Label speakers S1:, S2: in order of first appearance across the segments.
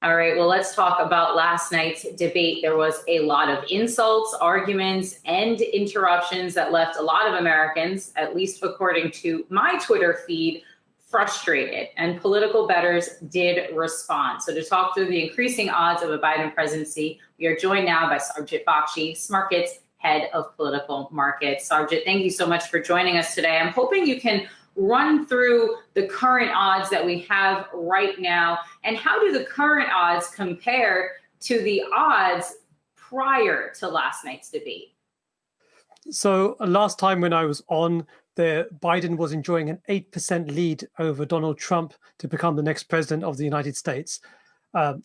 S1: All right, well, let's talk about last night's debate. There was a lot of insults, arguments, and interruptions that left a lot of Americans, at least according to my Twitter feed, frustrated. And political bettors did respond. So to talk through the increasing odds of a Biden presidency, we are joined now by Sarbjit Bakhshi, Smarkets head of political markets. Sarbjit, thank you so much for joining us today. I'm hoping you can run through the current odds that we have right now, and how do the current odds compare to the odds prior to last night's debate?
S2: So last time when I was on, Biden was enjoying an 8% lead over Donald Trump to become the next president of the United States.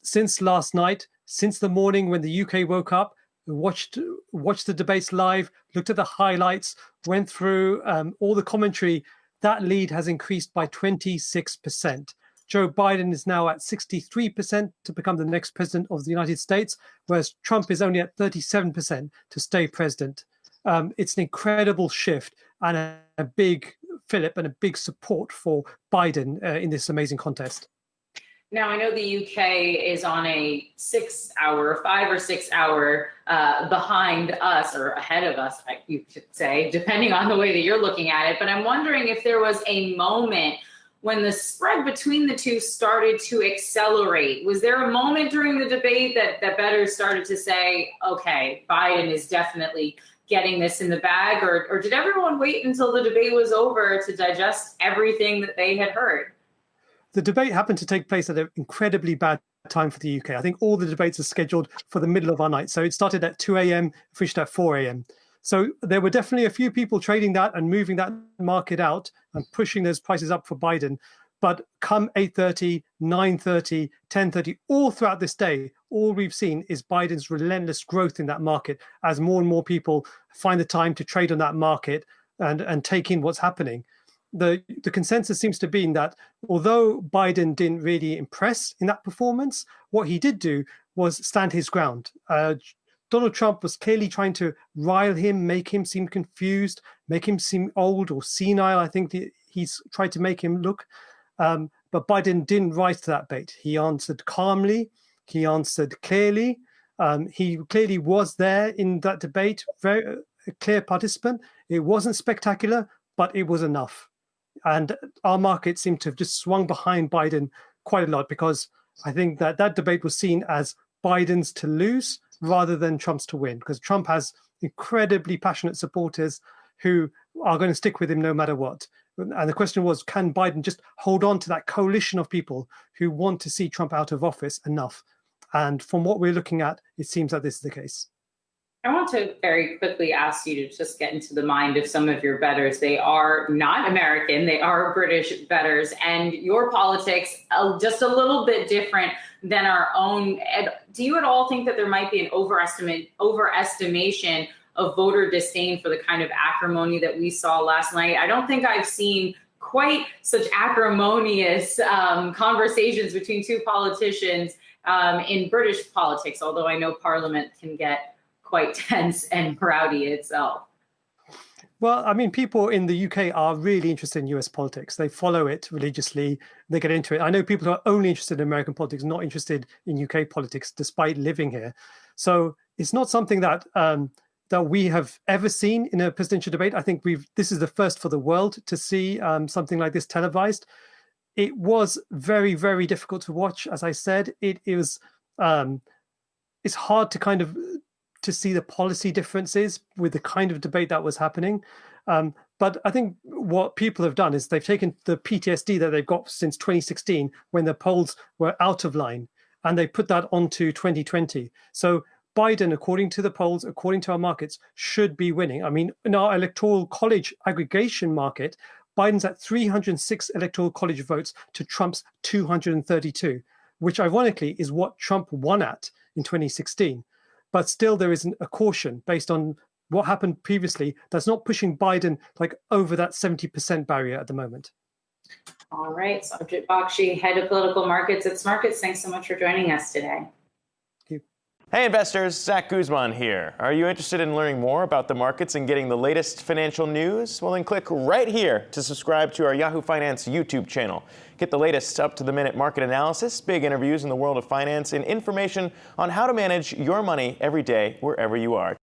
S2: Since last night, since the morning when the UK woke up, watched the debates live, looked at the highlights, went through all the commentary, that lead has increased by 26%. Joe Biden is now at 63% to become the next president of the United States, whereas Trump is only at 37% to stay president. It's an incredible shift and a big fillip and a big support for Biden in this amazing contest.
S1: Now, I know the UK is on a 5 or 6 hour behind us, or ahead of us, you could say, depending on the way that you're looking at it. But I'm wondering if there was a moment when the spread between the two started to accelerate. Was there a moment during the debate that bettors started to say, okay, Biden is definitely getting this in the bag, or did everyone wait until the debate was over to digest everything that they had heard?
S2: The debate happened to take place at an incredibly bad time for the UK. I think all the debates are scheduled for the middle of our night. So it started at 2 a.m., finished at 4 a.m. So there were definitely a few people trading that and moving that market out and pushing those prices up for Biden. But come 8:30, 9:30, 10:30, all throughout this day, all we've seen is Biden's relentless growth in that market as more and more people find the time to trade on that market and take in what's happening. The consensus seems to be that although Biden didn't really impress in that performance, what he did do was stand his ground. Donald Trump was clearly trying to rile him, make him seem confused, make him seem old or senile. I think he's tried to make him look. But Biden didn't rise to that bait. He answered calmly. He answered clearly. He clearly was there in that debate, very a clear participant. It wasn't spectacular, but it was enough. And our market seemed to have just swung behind Biden quite a lot, because I think that debate was seen as Biden's to lose rather than Trump's to win, because Trump has incredibly passionate supporters who are going to stick with him no matter what. And the question was, can Biden just hold on to that coalition of people who want to see Trump out of office enough? And from what we're looking at, it seems that this is the case.
S1: I want to very quickly ask you to just get into the mind of some of your bettors. They are not American, they are British bettors, and your politics are just a little bit different than our own. Do you at all think that there might be an overestimation of voter disdain for the kind of acrimony that we saw last night? I don't think I've seen quite such acrimonious conversations between two politicians in British politics, although I know Parliament can get quite tense and rowdy itself.
S2: Well, I mean, people in the UK are really interested in US politics. They follow it religiously. They get into it. I know people who are only interested in American politics, not interested in UK politics, despite living here. So it's not something that that we have ever seen in a presidential debate. I think this is the first for the world to see something like this televised. It was very, very difficult to watch. As I said, it's hard to see the policy differences with the kind of debate that was happening. But I think what people have done is they've taken the PTSD that they've got since 2016, when the polls were out of line, and they put that onto 2020. So Biden, according to the polls, according to our markets, should be winning. I mean, in our electoral college aggregation market, Biden's at 306 electoral college votes to Trump's 232, which ironically is what Trump won at in 2016. But still, there isn't a caution based on what happened previously that's not pushing Biden over that 70% barrier at the moment.
S1: All right, Sarbjit Bakhshi, head of political markets at Smarkets. Thanks so much for joining us today.
S2: Thank you.
S3: Hey investors, Zach Guzman here. Are you interested in learning more about the markets and getting the latest financial news? Well, then click right here to subscribe to our Yahoo Finance YouTube channel. Get the latest up-to-the-minute market analysis, big interviews in the world of finance, and information on how to manage your money every day wherever you are.